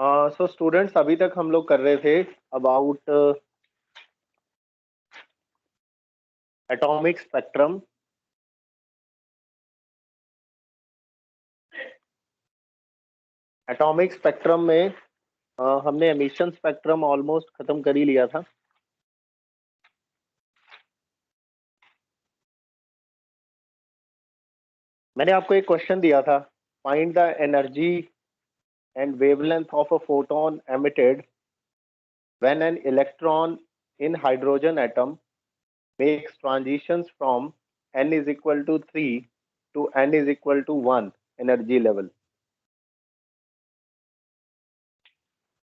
So students, अभी तक हम लोग कर रहे थे about atomic spectrum. Atomic spectrum में हमने एमिशन स्पेक्ट्रम ऑलमोस्ट खत्म कर ही लिया था। मैंने आपको एक क्वेश्चन दिया था, find the energy and wavelength of a photon emitted when an electron in hydrogen atom makes transitions from n is equal to 3 to n is equal to 1 energy level.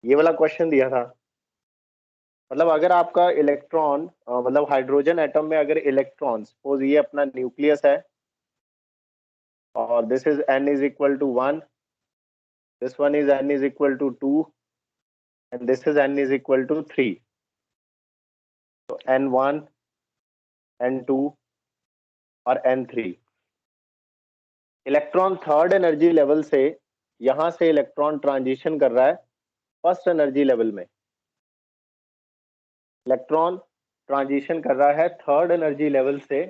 ये वाला क्वेश्चन दिया था। मतलब अगर आपका electron मतलब hydrogen atom में अगर इलेक्ट्रॉन, सपोज ये अपना न्यूक्लियस है और this is n is equal to 1, this one is n is equal to 2 and this is n is equal to 3। तो n1, n2 और n3। Electron third energy level से यहां से इलेक्ट्रॉन ट्रांजिशन कर रहा है फर्स्ट एनर्जी लेवल में। Electron transition कर रहा है थर्ड एनर्जी लेवल से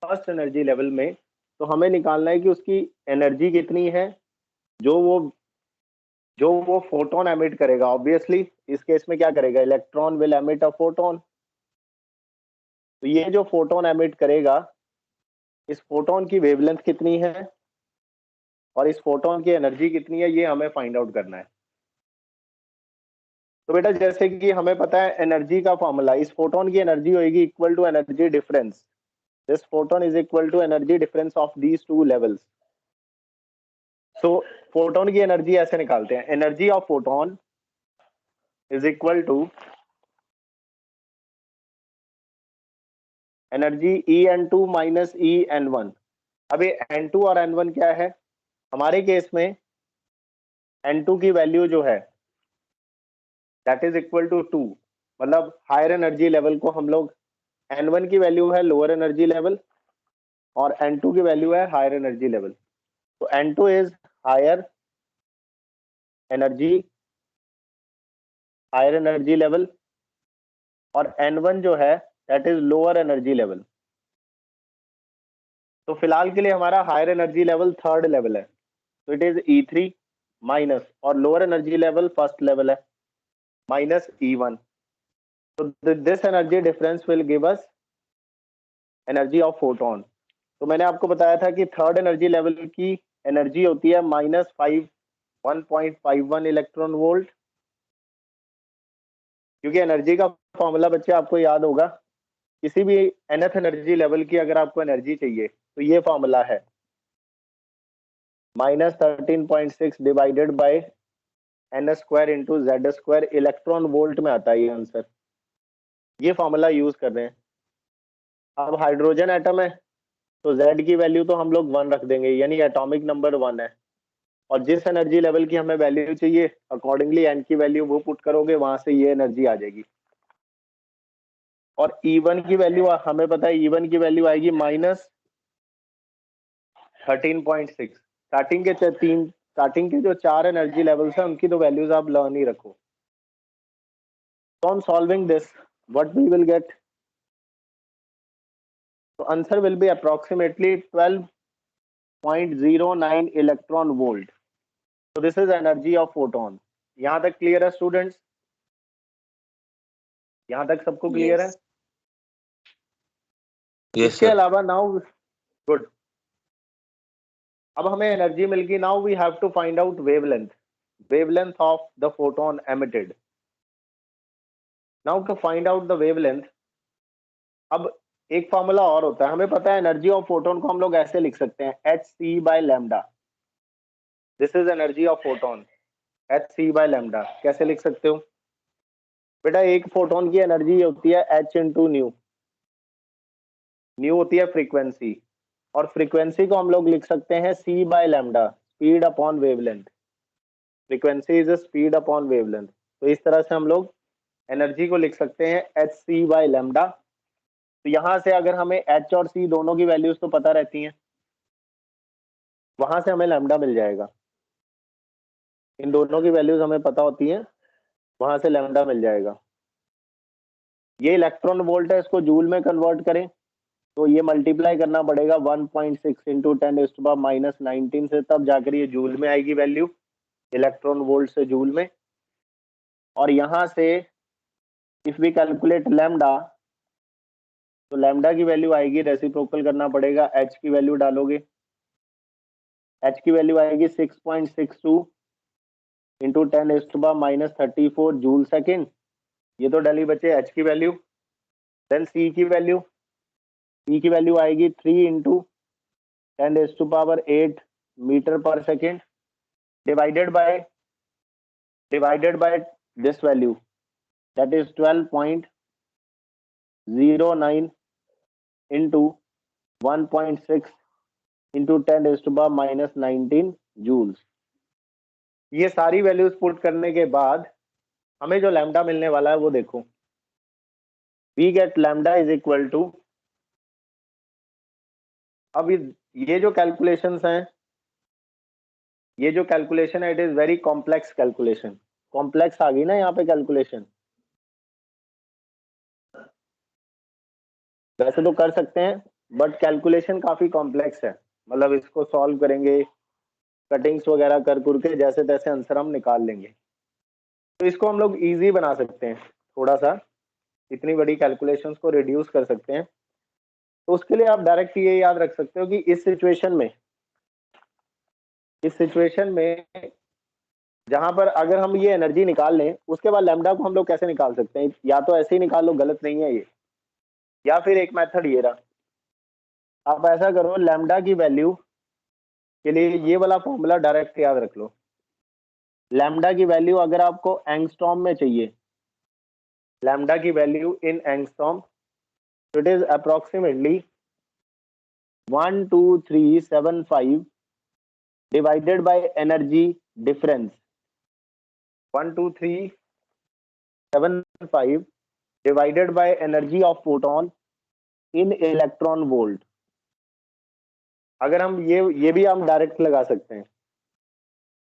फर्स्ट एनर्जी लेवल में। तो हमें निकालना है कि उसकी एनर्जी कितनी है जो वो फोटोन एमिट करेगा। ऑब्वियसली इस केस में क्या करेगा, electron will emit a photon. तो ये जो फोटोन एमिट करेगा, इस फोटोन की वेवलेंथ कितनी है और इस फोटोन की एनर्जी कितनी है, ये हमें फाइंड आउट करना है। तो बेटा जैसे कि हमें पता है एनर्जी का फॉर्मूला, इस फोटोन की एनर्जी होगी equal to energy difference. This photon is equal to energy difference of these two levels. So photon की एनर्जी ऐसे निकालते हैं, energy of photon is equal to energy En2 minus En1। अभी N2 और N1 क्या है, हमारे केस में N2 की वैल्यू जो है दैट इज इक्वल टू 2। मतलब हायर एनर्जी लेवल को हम लोग, N1 की वैल्यू है लोअर एनर्जी लेवल और N2 की वैल्यू है हायर एनर्जी लेवल। तो N2 is higher energy, higher energy level, और N1 जो है that is lower energy level. तो फिलहाल के लिए हमारा higher energy level third level है, तो इट इज E3 माइनस, और lower energy level first level है, माइनस E1। तो this energy difference will give us energy of photon. तो मैंने आपको बताया था कि थर्ड एनर्जी लेवल की एनर्जी होती है -5 1.51 इलेक्ट्रॉन वोल्ट। क्योंकि एनर्जी का फॉर्मूला बच्चे आपको याद होगा, किसी भी nth एनर्जी लेवल की अगर आपको एनर्जी चाहिए तो ये फॉर्मूला है -13.6 divided by n square into Z square. Electron volt में आता है ये आंसर, ये फॉर्मूला यूज कर रहे हैं। अब हाइड्रोजन एटम है तो Z की वैल्यू तो हम लोग 1 रख देंगे, यानी एटॉमिक नंबर 1 है। और जिस एनर्जी लेवल की हमें वैल्यू चाहिए अकॉर्डिंगली n की वैल्यू वो पुट करोगे, वहां से ये एनर्जी आ जाएगी। और E1 की वैल्यू हमें पता है, E1 की वैल्यू आएगी -13.6। स्टार्टिंग के जो 4 एनर्जी लेवल्स हैं उनकी तो वैल्यूज आप लर्न ही रखो। So on solving this, what we will get? So answer will be approximately 12.09 electron volt. So this is energy of photon. यहाँ तक क्लियर है स्टूडेंट्स? यहाँ तक सबको क्लियर है? इसके अलावा नाउ गुड, अब हमें एनर्जी मिल गई। Now we have to find out wavelength of the photon emitted. Now to find out the wavelength, अब एक फॉर्मूला और होता है, हमें पता है एनर्जी ऑफ फोटोन को हम लोग ऐसे लिख सकते हैं hc/λ। This is energy of photon, hc/λ। कैसे लिख सकते हो बेटा, एक फोटोन की एनर्जी होती है h इंटू न्यू। न्यू होती है फ्रीक्वेंसी, और फ्रीक्वेंसी को हम लोग लिख सकते हैं c/λ, speed upon wavelength. Frequency is speed upon wavelength. तो इस तरह से हम लोग एनर्जी को लिख सकते हैं hc/λ। तो यहां से अगर हमें h और c दोनों की वैल्यूज तो पता रहती हैं, वहां से हमें लैम्डा मिल जाएगा। इन दोनों की वैल्यूज हमें पता होती हैं, वहां से लैम्डा मिल जाएगा। ये इलेक्ट्रॉन वोल्ट है, इसको जूल में कन्वर्ट करें तो ये मल्टीप्लाई करना पड़ेगा 1.6 इंटू 10⁻⁻19 से, तब जाकर ये जूल में आएगी वैल्यू, इलेक्ट्रॉन वोल्ट से जूल में। और यहां से इफ वी कैलकुलेट लैम्डा, तो लैम्डा की वैल्यू आएगी, रेसिप्रोकल करना पड़ेगा, एच की वैल्यू डालोगे, एच की वैल्यू आएगी 6.62 इंटू 10⁻⁻34 जूल सेकेंड। ये तो डली बचे एच की वैल्यू। देन सी की वैल्यू, सी की वैल्यू आएगी 3 इंटू 10⁸8 मीटर पर second divided by this value, that is 12.09 into 1.6 into 10⁻⁻19 joules. ये सारी वैल्यूज पुट करने के बाद हमें जो लैम्डा मिलने वाला है वो देखो, we get lambda is equal to, अब ये जो कैलकुलेशंस हैं, ये जो कैलकुलेशन है it is very complex calculation. Complex आ गई ना यहाँ पे कैलकुलेशन, वैसे तो कर सकते हैं बट कैलकुलेशन काफी कॉम्प्लेक्स है, मतलब इसको सॉल्व करेंगे कटिंग्स वगैरह कर करके जैसे तैसे आंसर हम निकाल लेंगे। तो इसको हम लोग इजी बना सकते हैं थोड़ा सा, इतनी बड़ी कैलकुलेशंस को रिड्यूस कर सकते हैं। तो उसके लिए आप डायरेक्ट ये याद रख सकते हो कि इस सिचुएशन में जहां पर अगर हम ये एनर्जी निकाल लें, उसके बाद लैम्डा को हम लोग कैसे निकाल सकते हैं, या तो ऐसे ही निकाल लो, गलत नहीं है ये, या फिर एक मेथड ये रहा, आप ऐसा करो, लैम्डा की वैल्यू के लिए ये वाला फॉर्मूला डायरेक्ट याद रख लो। लैम्डा की वैल्यू अगर आपको एंगस्ट्रॉम में चाहिए, लैम्डा की value in angstrom, it is approximately 12375 divided by energy difference, 12375 divided by energy of photon in electron volt. अगर हम ये भी हम डायरेक्ट लगा सकते हैं,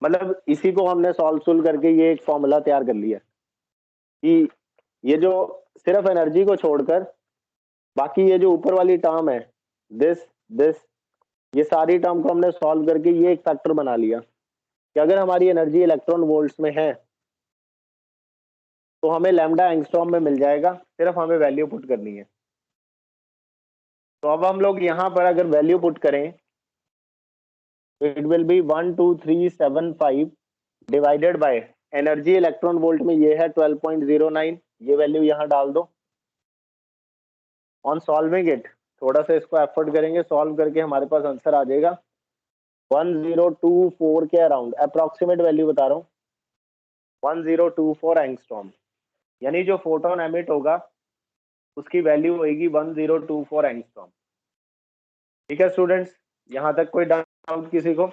मतलब इसी को हमने सॉल्व करके ये एक फॉर्मूला तैयार कर लिया कि ये जो सिर्फ एनर्जी को छोड़कर बाकी ये जो ऊपर वाली टर्म है, दिस ये सारी टर्म को हमने सॉल्व करके ये एक फैक्टर बना लिया कि अगर हमारी एनर्जी इलेक्ट्रॉन वोल्ट्स में है तो हमें लैम्डा एंगस्ट्रॉम में मिल जाएगा, सिर्फ हमें वैल्यू पुट करनी है। तो अब हम लोग यहाँ पर अगर वैल्यू पुट करें तो it will be 12375 divided by energy electron volt में ये है 12.09, ये वैल्यू यहाँ डाल दो। ऑन सॉल्विंग इट, थोड़ा सा इसको एफर्ट करेंगे, सॉल्व करके हमारे पास आंसर आ जाएगा 1024 के अराउंड, अप्रोक्सीमेट वैल्यू बता रहा हूँ, 1024 एंगस्ट्रॉम, यानी जो फोटोन एमिट होगा उसकी वैल्यू होगी 1024 एंगस्ट्रॉम। ठीक है स्टूडेंट्स, यहाँ तक कोई डाउट किसी को?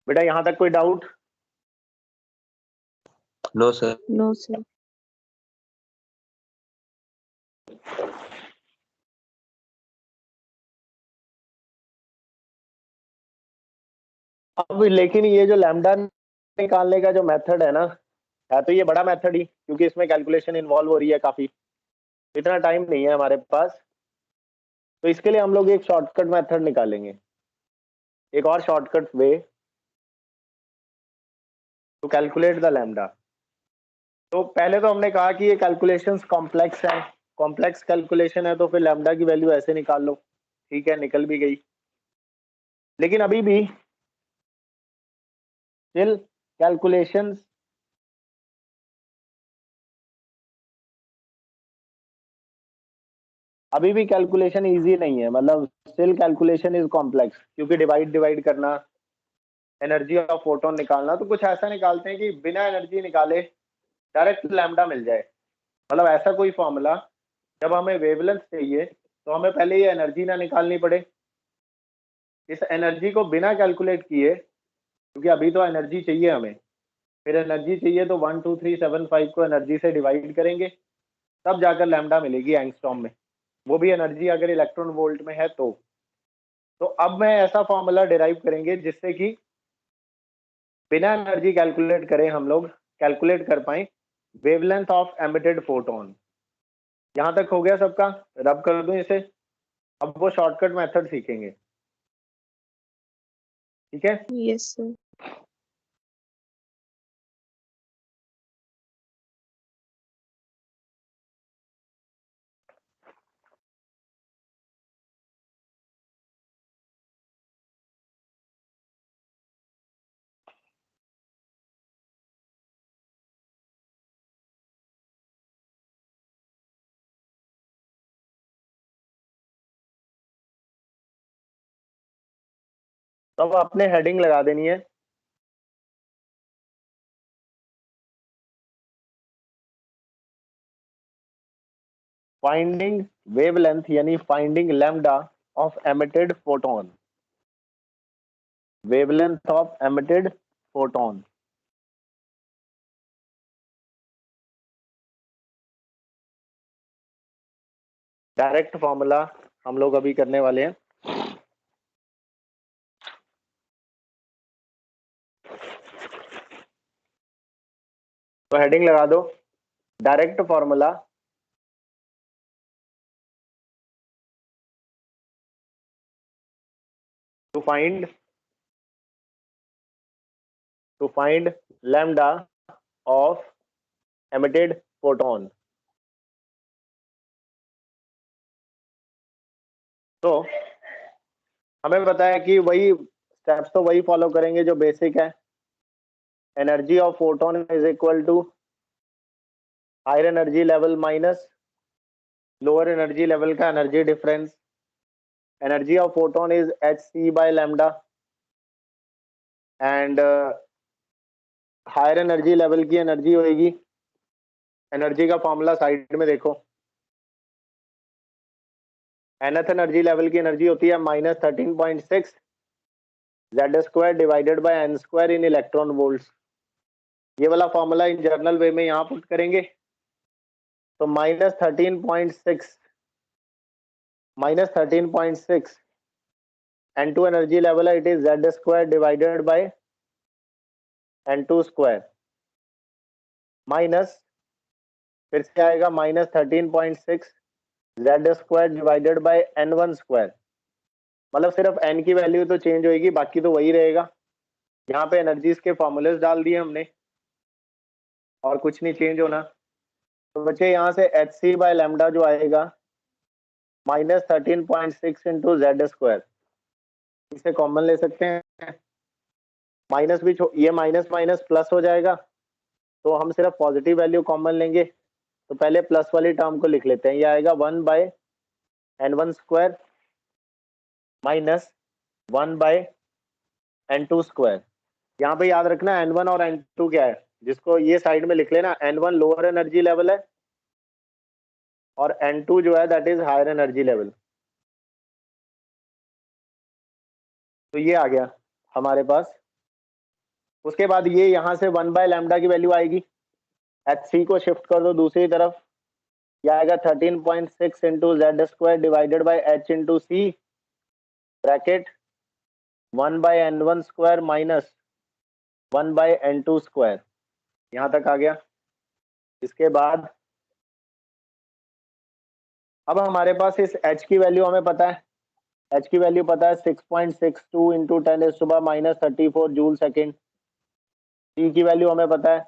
बेटा यहाँ तक कोई doubt? No sir. No sir. अब लेकिन ये जो लैम्डा निकालने का जो मेथड है ना, है तो ये बड़ा मेथड ही, क्योंकि इसमें कैलकुलेशन इन्वॉल्व हो रही है काफी, इतना टाइम नहीं है हमारे पास। तो इसके लिए हम लोग एक शॉर्टकट मेथड निकालेंगे, एक और shortcut way to calculate the lambda. तो पहले तो हमने कहा कि ये कैलकुलेशंस कॉम्प्लेक्स है, कॉम्प्लेक्स कैलकुलेशन है, तो फिर लैम्डा की वैल्यू ऐसे निकाल लो, ठीक है, निकल भी गई। लेकिन अभी भी स्टिल कैलकुलेशंस अभी भी कैलकुलेशन इजी नहीं है, मतलब स्टिल कैलकुलेशन इज कॉम्प्लेक्स, क्योंकि डिवाइड करना, एनर्जी ऑफ फोटोन निकालना, तो कुछ ऐसा निकालते हैं कि बिना एनर्जी निकाले डायरेक्ट लैम्डा मिल जाए। मतलब ऐसा कोई फॉर्मूला जब हमें वेवलेंथ चाहिए तो हमें पहले ये एनर्जी ना निकालनी पड़े, इस एनर्जी को बिना कैलकुलेट किए, क्योंकि अभी तो एनर्जी चाहिए हमें, फिर एनर्जी चाहिए तो 12375 को एनर्जी से डिवाइड करेंगे, तब जाकर लैम्डा मिलेगी एंगस्ट्रॉम में, वो भी एनर्जी अगर इलेक्ट्रॉन वोल्ट में है तो अब मैं ऐसा फॉर्मूला डिराइव करेंगे जिससे कि बिना एनर्जी कैलकुलेट करें हम लोग कैलकुलेट कर पाए वेवलेंथ ऑफ एमिटेड फोटोन। यहां तक हो गया सबका? रब कर दूं इसे। अब वो शॉर्टकट मेथड सीखेंगे, ठीक है? Yes sir. तो अब आपने हेडिंग लगा देनी है, फाइंडिंग वेवलेंथ यानी finding lambda of emitted photon, wavelength of emitted photon. Direct formula हम लोग अभी करने वाले हैं। तो हेडिंग लगा दो, direct formula to find lambda of emitted photon. तो हमें पता है कि वही स्टेप्स तो वही फॉलो करेंगे जो बेसिक है। Energy of photon is equal to higher energy level minus lower energy level का energy difference. Energy of photon is hc by lambda and higher energy level की एनर्जी होगी, एनर्जी का formula side में देखो, nth energy level की energy होती है -13.6 Z² divided by n² in electron volts. ये वाला फॉर्मूला इन जर्नल वे में यहाँ पुट करेंगे तो -13.6 n2 एनर्जी लेवल है, it is Z² divided bye n2² minus फिर से आएगा -13.6 Z² डिवाइडेड बाय n1²। मतलब सिर्फ n की वैल्यू तो चेंज होगी, बाकी तो वही रहेगा। यहाँ पे एनर्जीज के फॉर्मूलेस डाल दिए हमने और कुछ नहीं चेंज होना। तो बच्चे यहाँ से hc बाय लैम्डा जो आएगा -13.6 इंटू Z², इसे कॉमन ले सकते हैं। माइनस भी ये माइनस माइनस प्लस हो जाएगा, तो हम सिर्फ पॉजिटिव वैल्यू कॉमन लेंगे। तो पहले प्लस वाली टर्म को लिख लेते हैं, ये आएगा 1/n1² माइनस 1/n2²। यहाँ पे याद रखना n1 और n2 क्या है, जिसको ये साइड में लिख लेना, n1 लोअर एनर्जी लेवल है और n2 जो है that is higher energy level. तो ये आ गया हमारे पास। उसके बाद ये यहाँ से 1/λ की वैल्यू आएगी, hc को शिफ्ट कर दो दूसरी तरफ, यह आएगा 13.6 into Z² divided by h into c bracket 1/n1² minus 1/n2²। यहाँ तक आ गया। इसके बाद अब हमारे पास इस h की वैल्यू हमें पता है, h की वैल्यू पता है 6.62 इंटू 10⁻⁻34 जूल सेकेंड। c की वैल्यू हमें पता है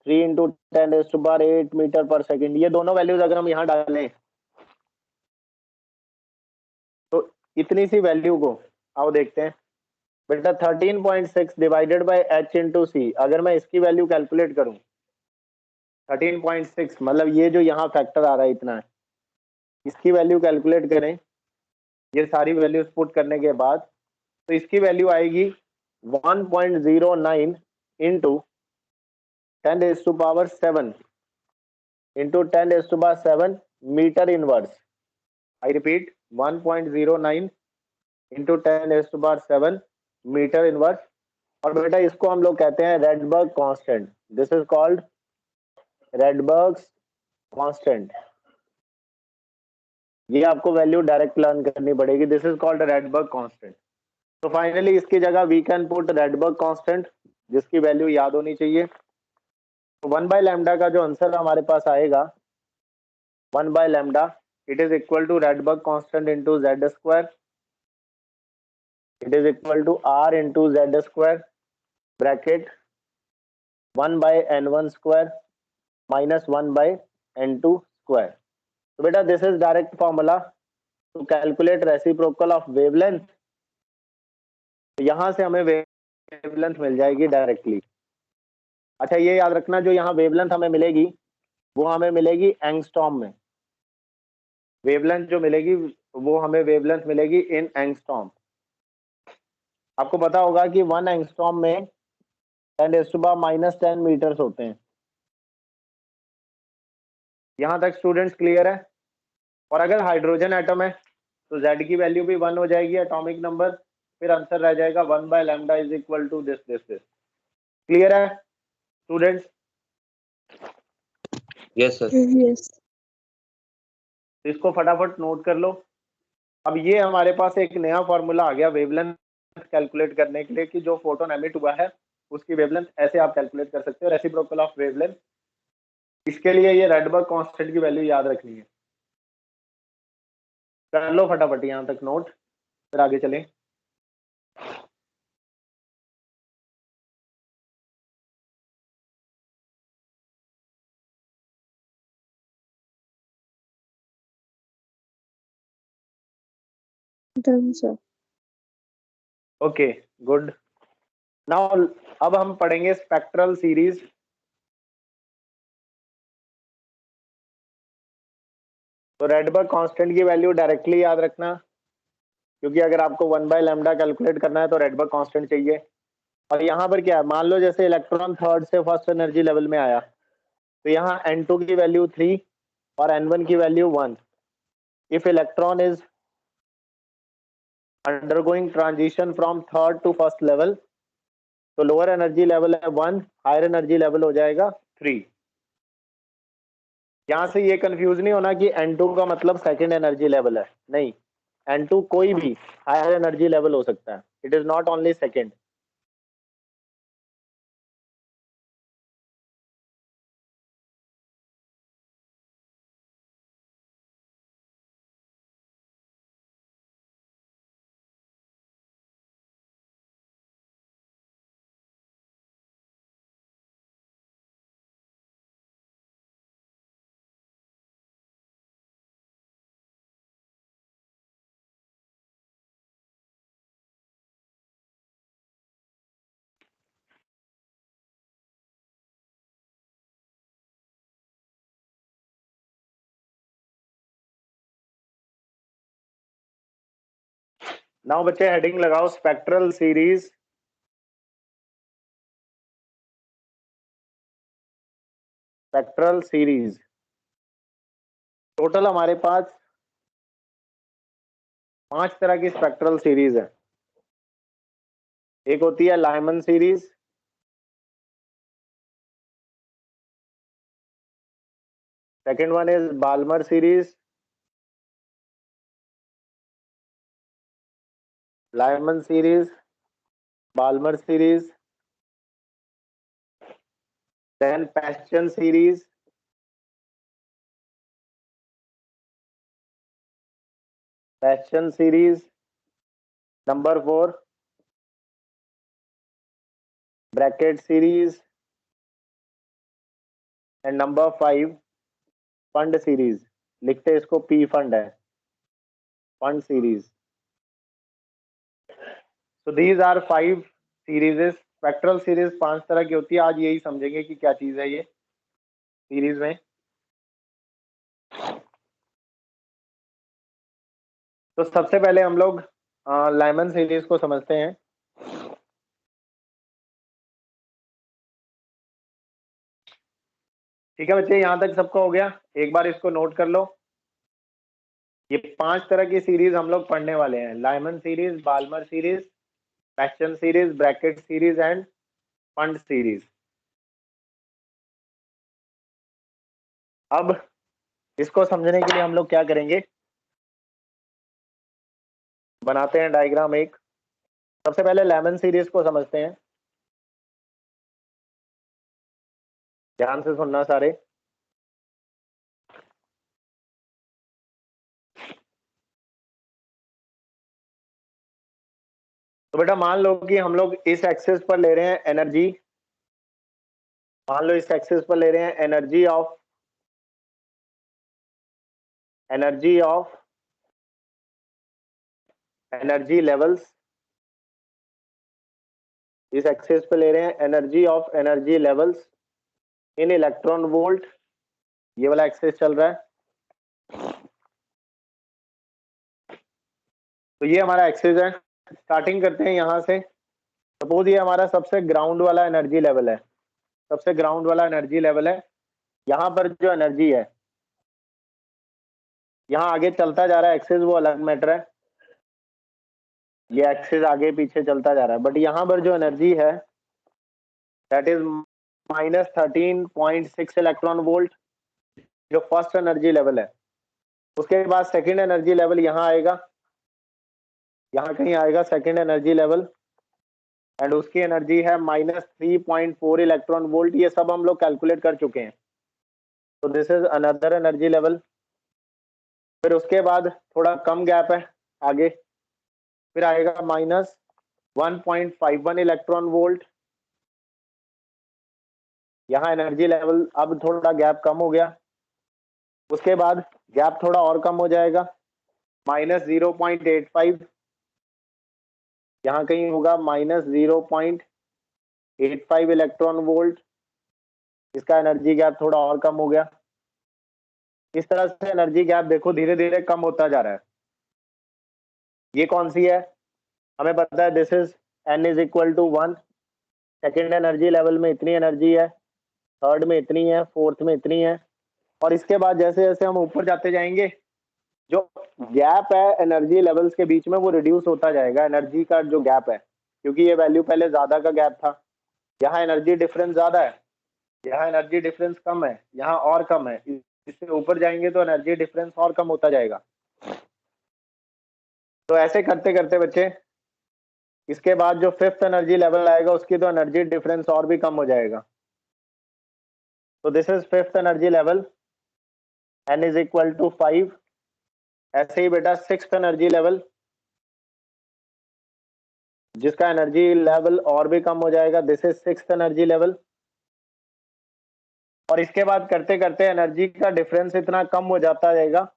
3 इंटू 10⁸8 मीटर पर सेकेंड। ये दोनों वैल्यूज अगर हम यहाँ डालें तो इतनी सी वैल्यू को आओ देखते हैं बेटा। 13.6 डिवाइडेड बाई h इंटू सी, अगर मैं इसकी वैल्यू कैलकुलेट करूं 13.6 मतलब ये जो यहाँ फैक्टर आ रहा है इतना है, इसकी वैल्यू कैलकुलेट करें ये सारी वैल्यूज पुट करने के बाद, तो इसकी वैल्यू आएगी 1.09 into 10⁻7 into 10⁻7 metre inverse. I repeat 1.09 into 10⁻7 metre inverse. और बेटा इसको हम लोग कहते हैं Rydberg constant. This is called Rydberg's constant. ये आपको वैल्यू डायरेक्ट लर्न करनी पड़ेगी। This is called Rydberg constant. तो फाइनली इसकी जगह we can put Rydberg constant, जिसकी वैल्यू याद होनी चाहिए। तो 1/λ का जो आंसर हमारे पास आएगा, 1/λ it is equal to Rydberg constant into Z square, it is equal to R into Z square bracket 1/n1 square minus 1/n2 square. तो बेटा this is direct formula to calculate reciprocal of wavelength. तो यहां से हमें wavelength मिल जाएगी directly. अच्छा ये याद रखना, जो यहाँ वेवलेंथ हमें मिलेगी वो हमें मिलेगी एंगस्ट्रॉम में। वेवलेंथ जो मिलेगी वो हमें वेवलेंथ मिलेगी इन एंगस्ट्रॉम। आपको पता होगा कि 1 एंगस्ट्रॉम में 10⁻⁻10 मीटर्स होते हैं। यहां तक स्टूडेंट्स क्लियर है? और अगर हाइड्रोजन एटम है तो Z की वैल्यू भी 1 हो जाएगी, एटॉमिक नंबर। फिर आंसर रह जाएगा 1/λ is equal to this this this. Clear है स्टूडेंट्स? Yes sir. यस। इसको फटाफट नोट कर लो। अब ये हमारे पास एक नया फॉर्मूला आ गया वेवलेंथ कैलकुलेट करने के लिए, कि जो फोटोन एमिट हुआ है उसकी वेवलेंथ ऐसे आप कैलकुलेट कर सकते हो, रेसिप्रोकल ऑफ वेवलेंथ। इसके लिए ये रेडबर्ग कांस्टेंट की वैल्यू याद रखनी है। कर लो फटाफट यहाँ तक नोट, फिर आगे चलें। Done sir. Okay good. Now अब हम पढ़ेंगे स्पेक्ट्रल सीरीज। तो रेडबर्ग कांस्टेंट की वैल्यू डायरेक्टली याद रखना, क्योंकि अगर आपको 1/λ कैलकुलेट करना है तो रेडबर्ग कांस्टेंट चाहिए। और यहाँ पर क्या है, मान लो जैसे इलेक्ट्रॉन थर्ड से फर्स्ट एनर्जी लेवल में आया, तो यहाँ n2 की वैल्यू 3 और n1 की value 1। If electron is undergoing transition from third to first level, तो लोअर एनर्जी लेवल है 1, हायर एनर्जी लेवल हो जाएगा 3। यहां से ये कंफ्यूज नहीं होना कि n2 का मतलब सेकंड एनर्जी लेवल है, नहीं, n2 कोई भी हायर एनर्जी लेवल हो सकता है, it is not only second. Now बच्चे हेडिंग लगाओ spectral series. Spectral series total हमारे पास 5 तरह की स्पेक्ट्रल सीरीज है। एक होती है Lyman series, second one is Balmer series, Lyman series, Balmer series, then Paschen series, Paschen series, number 4 Brackett series, and number 5 Pfund series. लिखते इसको पी फंड है, फंड सीरीज। तो these are 5 serieses. Spectral series 5 तरह की होती है। आज यही समझेंगे कि क्या चीज है ये सीरीज में। तो सबसे पहले हम लोग लाइमन सीरीज को समझते हैं। ठीक है बच्चे, यहां तक सबको हो गया? एक बार इसको नोट कर लो। ये 5 तरह की सीरीज हम लोग पढ़ने वाले हैं, Lyman series, Balmer series, Paschen series, Brackett series and Pfund series. अब इसको समझने के लिए हम लोग क्या करेंगे, बनाते हैं डायग्राम एक। सबसे पहले लेमन सीरीज को समझते हैं, ध्यान से सुनना सारे। तो बेटा मान लो कि हम लोग इस एक्सिस पर ले रहे हैं एनर्जी, मान लो इस एक्सिस पर ले रहे हैं एनर्जी ऑफ एनर्जी लेवल्स, इस एक्सिस पे ले रहे हैं energy of energy levels in electron volt, ये वाला एक्सिस चल रहा है। तो ये हमारा एक्सिस है। स्टार्टिंग करते हैं यहाँ से। सपोज ये हमारा सबसे ग्राउंड वाला एनर्जी लेवल है, सबसे ग्राउंड वाला एनर्जी लेवल है। यहाँ पर जो एनर्जी है, यहाँ आगे चलता जा रहा है एक्सिस, वो अलग मैटर है, ये एक्सिस आगे पीछे चलता जा रहा है। बट यहाँ पर जो एनर्जी है दैट इज -13.6 इलेक्ट्रॉन वोल्ट, जो फर्स्ट एनर्जी लेवल है। उसके बाद सेकंड एनर्जी लेवल यहाँ आएगा, यहाँ कहीं आएगा सेकंड एनर्जी लेवल, एंड उसकी एनर्जी है -3.4 इलेक्ट्रॉन वोल्ट। ये सब हम लोग कैलकुलेट कर चुके हैं। तो this is another energy level. फिर उसके बाद थोड़ा कम गैप है आगे, फिर आएगा -1.51 इलेक्ट्रॉन वोल्ट। यहाँ एनर्जी लेवल अब थोड़ा गैप कम हो गया। उसके बाद गैप थोड़ा और कम हो जाएगा, -0.85, यहाँ कहीं होगा -0.85 इलेक्ट्रॉन वोल्ट। इसका एनर्जी गैप थोड़ा और कम हो गया। इस तरह से एनर्जी गैप देखो धीरे धीरे कम होता जा रहा है। ये कौन सी है, हमें पता है this is n=1। Second energy level में इतनी एनर्जी है, थर्ड में इतनी है, फोर्थ में इतनी है। और इसके बाद जैसे जैसे हम ऊपर जाते जाएंगे, जो गैप है एनर्जी लेवल्स के बीच में वो रिड्यूस होता जाएगा, एनर्जी का जो गैप है, क्योंकि ये वैल्यू पहले ज्यादा का गैप था। यहाँ एनर्जी डिफरेंस ज्यादा है, यहाँ एनर्जी डिफरेंस कम है, यहाँ और कम है। इससे ऊपर जाएंगे तो एनर्जी डिफरेंस और कम होता जाएगा। तो ऐसे करते करते बच्चे इसके बाद जो फिफ्थ एनर्जी लेवल आएगा उसकी तो एनर्जी डिफरेंस और भी कम हो जाएगा। तो this is fifth energy level, n=5। ऐसे ही बेटा सिक्स्थ एनर्जी लेवल, जिसका एनर्जी लेवल और भी कम हो जाएगा, this is sixth energy level. और इसके बाद करते करते एनर्जी का डिफरेंस इतना कम हो जाता जाएगा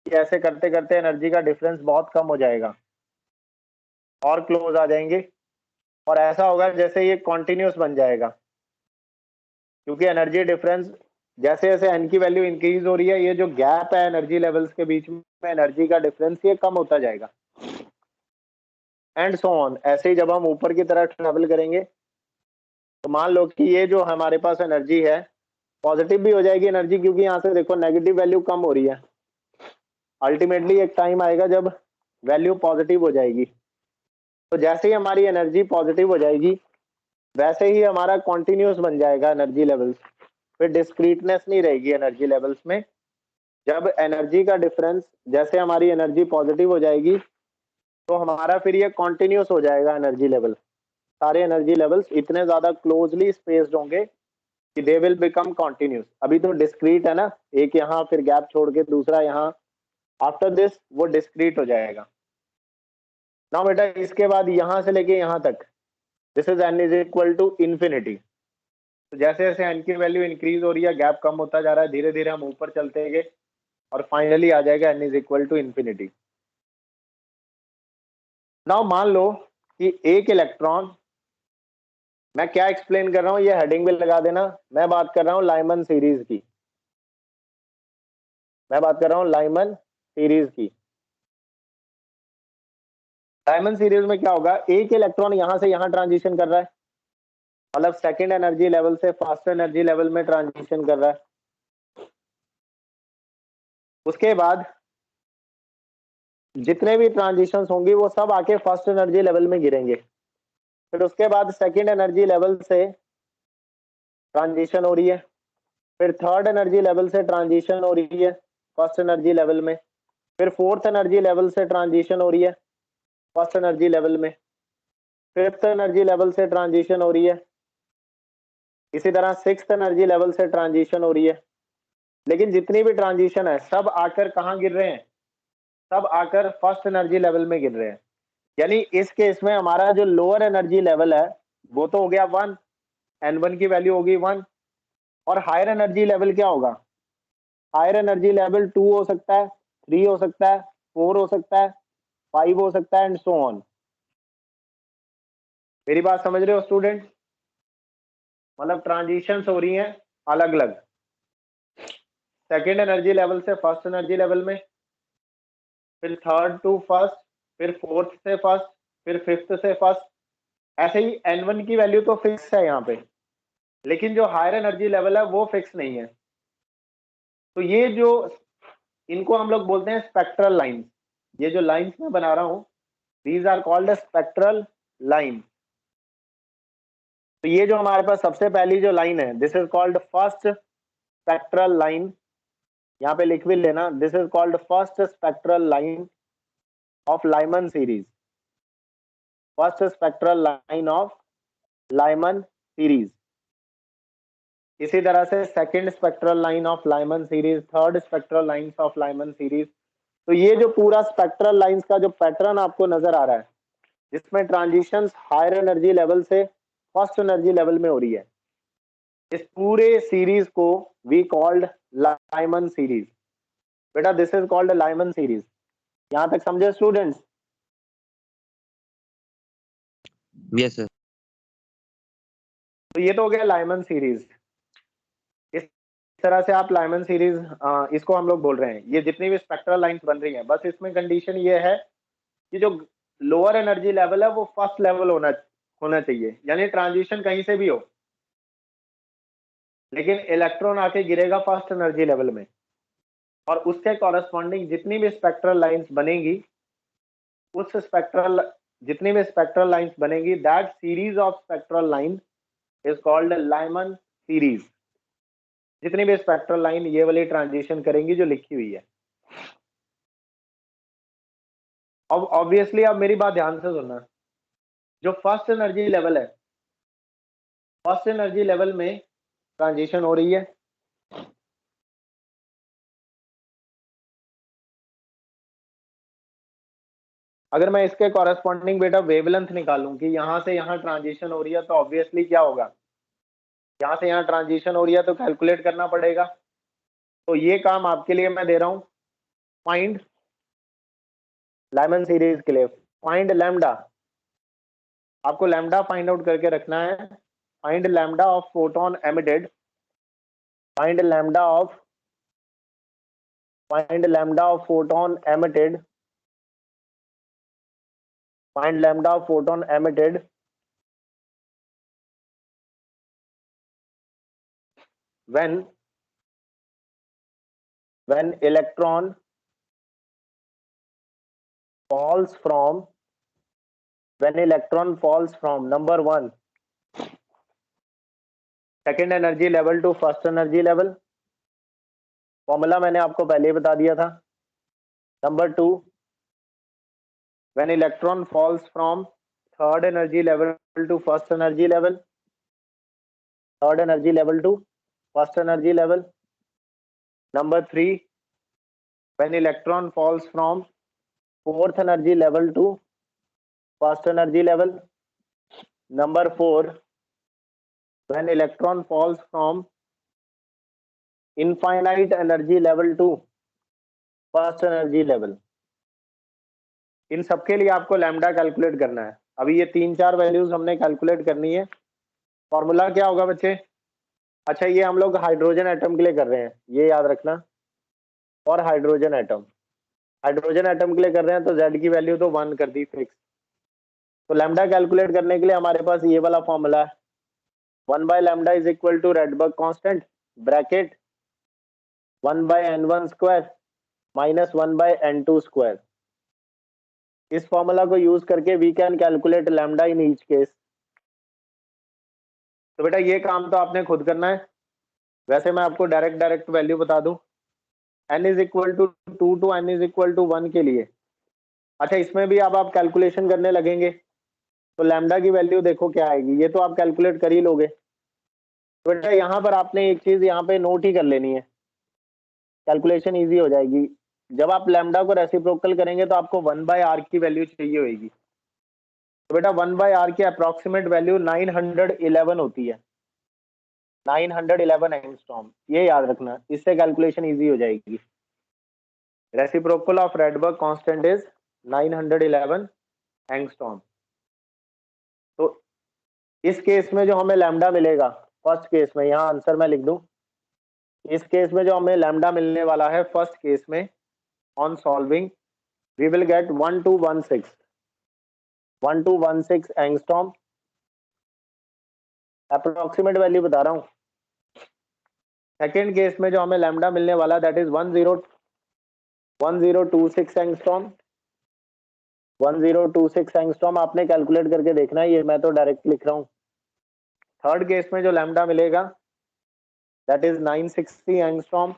कि ऐसे करते करते एनर्जी का डिफरेंस बहुत कम हो जाएगा और क्लोज आ जाएंगे। और ऐसा होगा जैसे ये कॉन्टिन्यूस बन जाएगा, क्योंकि एनर्जी डिफरेंस जैसे जैसे एन की वैल्यू इंक्रीज हो रही है, ये जो गैप है एनर्जी लेवल्स के बीच में एनर्जी का डिफरेंस, ये कम होता जाएगा। And so on. ऐसे ही जब हम ऊपर की तरफ ट्रेवल करेंगे तो मान लो कि ये जो हमारे पास एनर्जी है पॉजिटिव भी हो जाएगी एनर्जी, क्योंकि यहाँ से देखो नेगेटिव वैल्यू कम हो रही है। अल्टीमेटली एक टाइम आएगा जब वैल्यू पॉजिटिव हो जाएगी। तो जैसे ही हमारी एनर्जी पॉजिटिव हो जाएगी वैसे ही हमारा कॉन्टिन्यूस बन जाएगा एनर्जी लेवल्स, फिर डिस्क्रीटनेस नहीं रहेगी एनर्जी लेवल्स में। जब एनर्जी का डिफरेंस, जैसे हमारी एनर्जी पॉजिटिव हो जाएगी तो हमारा फिर ये कॉन्टिन्यूस हो जाएगा एनर्जी लेवल। सारे एनर्जी लेवल्स इतने ज्यादा क्लोजली स्पेस्ड होंगे कि दे विल बिकम कॉन्टिन्यूस। अभी तो डिस्क्रीट है ना, एक यहाँ फिर गैप छोड़ के दूसरा यहाँ, आफ्टर दिस वो डिस्क्रीट हो जाएगा। ना बेटा इसके बाद यहाँ से लेके यहाँ तक दिस इज n=infinity। तो जैसे जैसे n की वैल्यू इंक्रीज हो रही है गैप कम होता जा रहा है, धीरे धीरे हम ऊपर चलते गए और फाइनली आ जाएगा n=infinity। नाउ मान लो कि एक इलेक्ट्रॉन, मैं क्या एक्सप्लेन कर रहा हूँ ये हेडिंग में लगा देना, मैं बात कर रहा हूँ लाइमन सीरीज की, मैं बात कर रहा हूँ लाइमन सीरीज की। लाइमन सीरीज में क्या होगा, एक इलेक्ट्रॉन यहां से यहां ट्रांजिशन कर रहा है, मतलब सेकंड एनर्जी लेवल से फर्स्ट एनर्जी लेवल में ट्रांजिशन कर रहा है। उसके बाद जितने भी ट्रांजिशंस होंगी वो सब आके फर्स्ट एनर्जी लेवल में गिरेंगे। फिर उसके बाद सेकंड एनर्जी लेवल से ट्रांजिशन हो रही है, फिर थर्ड एनर्जी लेवल से ट्रांजिशन हो रही है फर्स्ट एनर्जी लेवल में, फिर फोर्थ एनर्जी लेवल से ट्रांजिशन हो रही है फर्स्ट एनर्जी लेवल में, फिफ्थ एनर्जी लेवल से ट्रांजिशन हो रही है, इसी तरह सिक्स्थ एनर्जी लेवल से ट्रांजिशन हो रही है। लेकिन जितनी भी ट्रांजिशन है सब आकर कहाँ गिर रहे हैं, सब आकर फर्स्ट एनर्जी लेवल में गिर रहे हैं। यानी इस केस में हमारा जो लोअर एनर्जी लेवल है वो तो हो गया 1, n1 की वैल्यू होगी 1, और हायर एनर्जी लेवल क्या होगा, हायर एनर्जी लेवल 2 हो सकता है, 3 हो सकता है, 4 हो सकता है, 5 हो सकता है, एंड सो ऑन। मेरी बात समझ रहे हो स्टूडेंट? मतलब ट्रांजिशंस हो रही हैं अलग अलग, सेकेंड एनर्जी लेवल से फर्स्ट एनर्जी लेवल में, फिर थर्ड टू फर्स्ट, फिर फोर्थ से फर्स्ट, फिर फिफ्थ से फर्स्ट। ऐसे ही n1 की वैल्यू तो फिक्स है यहाँ पे, लेकिन जो हायर एनर्जी लेवल है वो फिक्स नहीं है। तो ये जो इनको हम लोग बोलते हैं स्पेक्ट्रल लाइंस। ये जो लाइंस मैं बना रहा हूं these are called spectral line. तो ये जो हमारे पास सबसे पहली जो लाइन है this is called first spectral line, यहाँ पे लिख भी लेना, this is called first spectral line of Lyman series, first spectral line of Lyman series. इसी तरह से second spectral line of Lyman series, third spectral lines of Lyman series. तो ये जो पूरा स्पेक्ट्रल लाइंस का जो पैटर्न आपको नजर आ रहा है जिसमें ट्रांजिशंस हायर एनर्जी लेवल से फर्स्ट एनर्जी लेवल में हो रही है, इस पूरे सीरीज को वी कॉल्ड लाइमन सीरीज। बेटा this is called Lyman series. यहां तक समझे स्टूडेंट्स? Yes sir. तो ये तो हो गया लाइमन सीरीज। इस तरह से आप लाइमन सीरीज इसको हम लोग बोल रहे हैं। ये जितनी भी स्पेक्ट्रल लाइंस बन रही हैं बस इसमें कंडीशन ये है कि जो लोअर एनर्जी लेवल है वो फर्स्ट लेवल होना चाहिए, यानी ट्रांजिशन कहीं से भी हो लेकिन इलेक्ट्रॉन आके गिरेगा फर्स्ट एनर्जी लेवल में, और उसके कॉरेस्पॉन्डिंग जितनी भी स्पेक्ट्रल लाइंस बनेगी उस स्पेक्ट्रल जितनी भी स्पेक्ट्रल लाइंस बनेगी that series of spectral line is called Lyman series. जितनी भी स्पेक्ट्रल लाइन ये वाली ट्रांजिशन करेंगी जो लिखी हुई है। अब ऑब्वियसली आप मेरी बात ध्यान से सुनना, जो फर्स्ट एनर्जी लेवल है फर्स्ट एनर्जी लेवल में ट्रांजिशन हो रही है, अगर मैं इसके कॉरेस्पॉन्डिंग बेटा वेवलेंथ निकालूं कि यहां से यहां ट्रांजिशन हो रही है तो ऑब्वियसली क्या होगा, यहां से यहां ट्रांजिशन हो रही है तो कैलकुलेट करना पड़ेगा। तो ये काम आपके लिए मैं दे रहा हूं, फाइंड लाइमन सीरीज के लिए फाइंड लैम्डा। आपको लैम्डा फाइंड आउट करके रखना है। Find lambda of photon emitted, find lambda of photon emitted, find lambda of photon emitted when electron falls from number 1 second energy level to first energy level. Formula मैंने आपको पहले ही बता दिया था। Number 2 when electron falls from third energy level to first energy level, third energy level to first energy level. Number 3 when electron falls from fourth energy level to first energy level. Number 4 when electron falls from infinite energy level to first energy level. इन सबके लिए आपको lambda calculate करना है। अभी ये 3-4 values हमने calculate करनी है। फॉर्मूला क्या होगा बच्चे? अच्छा ये हम लोग हाइड्रोजन एटम के लिए कर रहे हैं, ये याद रखना। और हाइड्रोजन एटम के लिए कर रहे हैं तो Z की वैल्यू तो 1 कर दी फिक्स। तो लैम्डा कैलकुलेट करने के लिए हमारे पास ये वाला फॉर्मूला है, 1/λ is equal to Rydberg constant bracket 1/n1 square minus 1/n2 square. इस फॉर्मूला को यूज करके we can calculate lambda in each case. तो बेटा ये काम तो आपने खुद करना है। वैसे मैं आपको डायरेक्ट वैल्यू बता दूं, n is equal to 2 to n is equal to 1 के लिए। अच्छा, इसमें भी अब आप कैलकुलेशन करने लगेंगे तो लैम्डा की वैल्यू देखो क्या आएगी, ये तो आप कैलकुलेट कर ही लोगे। तो बेटा यहाँ पर आपने एक चीज यहाँ पे नोट ही कर लेनी है, कैलकुलेशन इजी हो जाएगी। जब आप लैम्डा को रेसिप्रोकल करेंगे तो आपको 1/r की वैल्यू चाहिए होगी। तो बेटा 1/r की अप्रोक्सीमेट वैल्यू 911 होती है, 911 एंगस्ट्रॉम, ये याद रखना, इससे कैलकुलेशन इजी हो जाएगी। Reciprocal of Rydberg constant is 911 angstrom. तो इस केस में जो हमें लैम्डा मिलेगा, फर्स्ट केस में, यहाँ आंसर मैं लिख दूं, इस केस में जो हमें लैम्डा मिलने वाला है फर्स्ट केस में, on solving we will get 1216 angstrom. Approximate value बता रहा हूँ। सेकेंड केस में जो हमें लैम्डा मिलने वाला दैट इज 1026 एंगस्ट्रॉम। 1026 एंगस्ट्रॉम आपने कैलकुलेट करके देखना है, ये मैं तो डायरेक्ट लिख रहा हूँ। थर्ड केस में जो लैम्डा मिलेगा दैट इज 960 एंगस्ट्रॉम,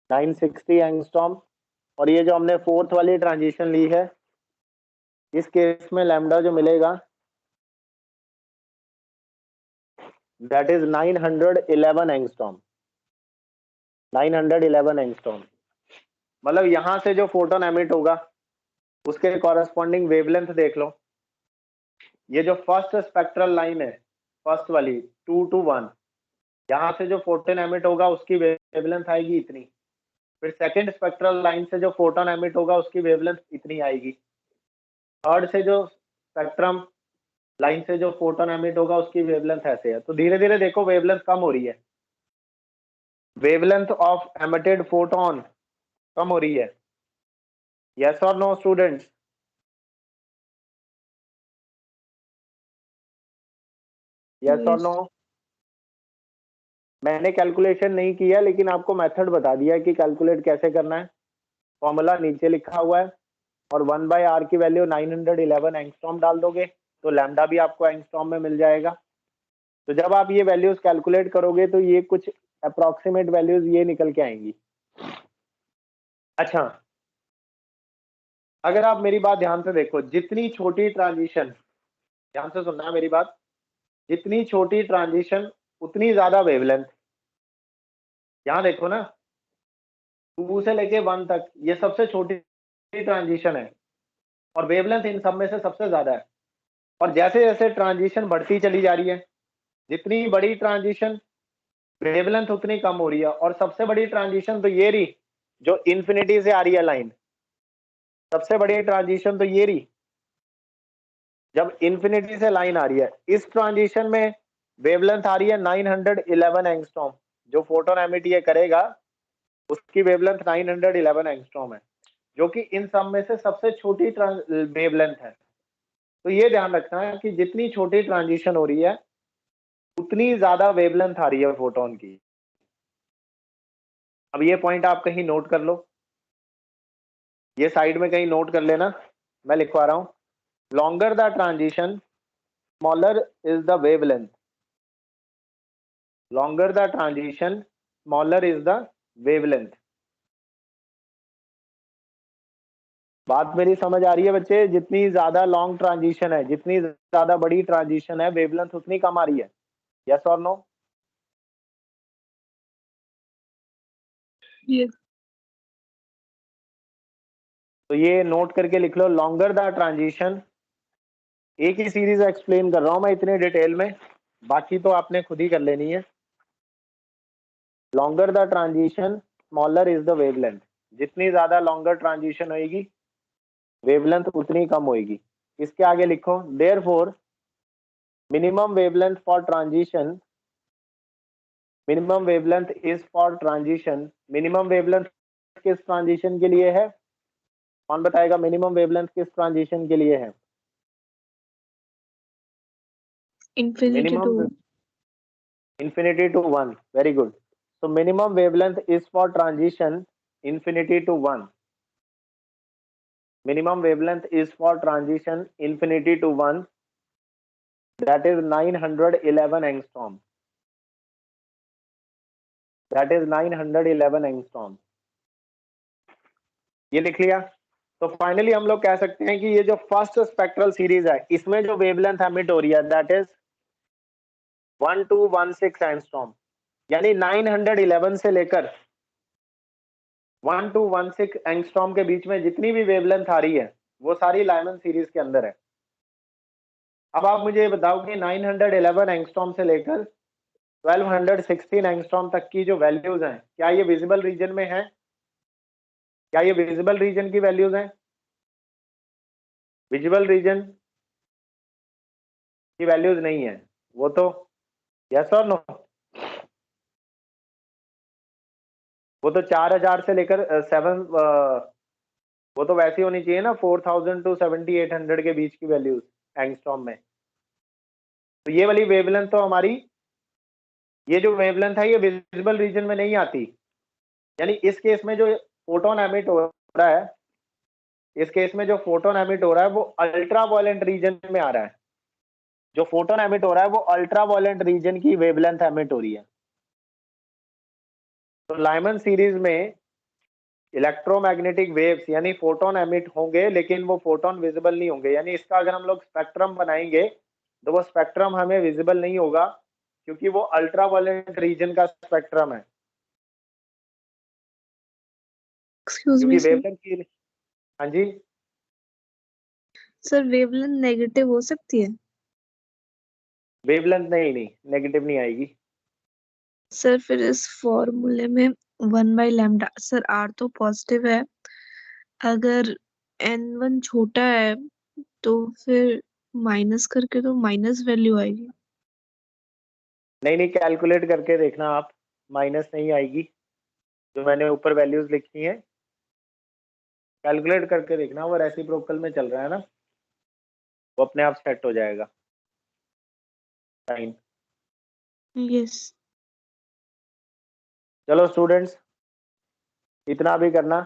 960 एंगस्ट्रॉम। और ये जो हमने फोर्थ वाली ट्रांजिशन ली है, इस केस में लैम्डा जो मिलेगा दैट इज 911 एंगस्ट्रॉम, 911 एंगस्ट्रॉम। मतलब यहां से जो फोटोन एमिट होगा उसके कॉरेस्पॉन्डिंग वेवलेंथ देख लो। ये जो फर्स्ट स्पेक्ट्रल लाइन है, फर्स्ट वाली 2 to 1, यहाँ से जो फोटोन एमिट होगा उसकी वेवलेंथ आएगी इतनी। फिर सेकंड स्पेक्ट्रल लाइन से जो फोटोन एमिट होगा उसकी वेवलेंथ इतनी आएगी। थर्ड से जो स्पेक्ट्रम लाइन से जो फोटोन एमिट होगा उसकी वेवलेंथ ऐसे है। तो धीरे धीरे देखो वेवलेंथ कम हो रही है, वेवलेंथ ऑफ एमिटेड फोटोन कम हो रही है। यस और नो स्टूडेंट्स? यस और Yes. नो? मैंने कैलकुलेशन नहीं किया लेकिन आपको मेथड बता दिया कि कैलकुलेट कैसे करना है। फॉर्मूला नीचे लिखा हुआ है और 1/r की वैल्यू 911 एंगस्ट्रॉम डाल दोगे तो लैम्डा भी आपको एंगस्ट्रॉम में मिल जाएगा। तो जब आप ये वैल्यूज कैलकुलेट करोगे तो ये कुछ अप्रोक्सीमेट वैल्यूज ये निकल के आएंगी। अच्छा, अगर आप मेरी बात ध्यान से देखो, जितनी छोटी ट्रांजिशन, ध्यान से सुनना मेरी बात, जितनी छोटी ट्रांजिशन उतनी ज्यादा वेवलेंथ। यहाँ देखो ना, 2 से लेके 1 तक ये सबसे छोटी ट्रांजिशन है और वेवलेंथ इन सब में से सबसे ज्यादा है। और जैसे जैसे ट्रांजिशन बढ़ती चली जा रही है, जितनी बड़ी ट्रांजिशन वेवलेंथ उतनी कम हो रही है। और सबसे बड़ी ट्रांजिशन तो ये रही जो इन्फिनिटी से आ रही है लाइन, सबसे बड़ी ट्रांजिशन तो ये रही जब इन्फिनिटी से लाइन आ रही है। इस ट्रांजिशन में वेवलेंथ आ रही है 911 एंगस्ट्रॉम। जो फोटोन एमिट ये करेगा उसकी वेवलेंथ 911 एंगस्ट्रॉम है, जो कि इन सब में से सबसे छोटी वेवलेंथ है। तो ये ध्यान रखना है कि जितनी छोटी ट्रांजिशन हो रही है उतनी ज्यादा वेवलेंथ आ रही है फोटोन की। अब ये पॉइंट आप कहीं नोट कर लो, ये साइड में कहीं नोट कर लेना, मैं लिखवा रहा हूं। Longer the transition smaller is the wavelength, longer the transition smaller is the wavelength. बात मेरी समझ आ रही है बच्चे? जितनी ज्यादा लॉन्ग ट्रांजिशन है, जितनी ज्यादा बड़ी ट्रांजिशन है, वेवलेंथ उतनी कम आ रही है। यस और नो? Yes. तो ये नोट करके लिख लो, लॉन्गर द ट्रांजिशन। एक ही सीरीज एक्सप्लेन कर रहा हूं मैं इतने डिटेल में, बाकी तो आपने खुद ही कर लेनी है। Longer the transition smaller is the wavelength. जितनी ज्यादा लॉन्गर ट्रांजिशन होगी वेवलेंथ उतनी कम होगी। इसके आगे लिखो, therefore minimum wavelength for transition, minimum wavelength is for transition. Minimum wavelength किस ट्रांजिशन के लिए है? कौन बताएगा मिनिमम वेवलेंथ किस ट्रांजिशन के लिए है? Infinity minimum to infinity to 1, very good. So minimum wavelength is for transition infinity to 1. Minimum wavelength is for transition infinity to 1, that is 911 angstrom. That is 911 angstrom. ये लिख लिया। तो finally हम लोग कह सकते हैं कि ये जो फर्स्ट स्पेक्ट्रल सीरीज है इसमें जो वेवलेंथ एमिट हो रही है दैट इज 1216 एंगस्ट्रॉम, यानी 911 से लेकर 1216 एंगस्ट्रॉम के बीच में जितनी भी वेवलेंथ आ रही है वो सारी लाइमन सीरीज के अंदर है। अब आप मुझे ये बताओ कि 911 एंगस्ट्रॉम से लेकर 1216 एंगस्ट्रॉम तक की जो वैल्यूज हैं क्या ये विजिबल रीजन में है? क्या ये विजिबल रीजन की वैल्यूज हैं? विजिबल रीजन की वैल्यूज नहीं है वो तो, यस और नो? वो तो 4000 से लेकर 7 वो तो वैसी होनी चाहिए ना 4000 टू 7800 के बीच की वैल्यूज एंगस्ट्रॉम में। तो ये वाली वेवलेंथ तो हमारी, ये जो वेवलेंथ है ये विजिबल रीजन में नहीं आती, यानी इस केस में जो फोटोन एमिट हो रहा है, इस केस में जो फोटोन एमिट हो रहा है वो अल्ट्रा वायलेंट रीजन में आ रहा है। जो फोटोन एमिट हो रहा है वो अल्ट्रा वायलेंट रीजन की वेवलेंथ एमिट हो रही है। तो लाइमन सीरीज में इलेक्ट्रोमैग्नेटिक वेव्स यानी फोटोन एमिट होंगे लेकिन वो फोटोन विजिबल नहीं होंगे, यानी इसका अगर हम लोग स्पेक्ट्रम बनाएंगे तो वो स्पेक्ट्रम हमें विजिबल नहीं होगा क्योंकि वो अल्ट्रा वायलेंट रीजन का स्पेक्ट्रम है। एक्सक्यूज क्योंकि मी सर, वेवलेंथ की, हाँ जी सर वेवलेंथ नेगेटिव हो सकती है? वेवलेंथ नहीं नेगेटिव नहीं आएगी। सर फिर इस फॉर्मूले में 1/λ, सर आर तो पॉजिटिव है, अगर n1 छोटा है तो फिर माइनस करके तो माइनस वैल्यू आएगी। नहीं कैलकुलेट करके देखना आप, माइनस नहीं आएगी। जो मैंने ऊपर वैल्यूज लिखी हैं कैलकुलेट करके देखना, वो रेसिप्रोकल में चल रहा है ना, वो अपने आप सेट हो जाएगा साइन। यस। चलो स्टूडेंट्स इतना भी करना,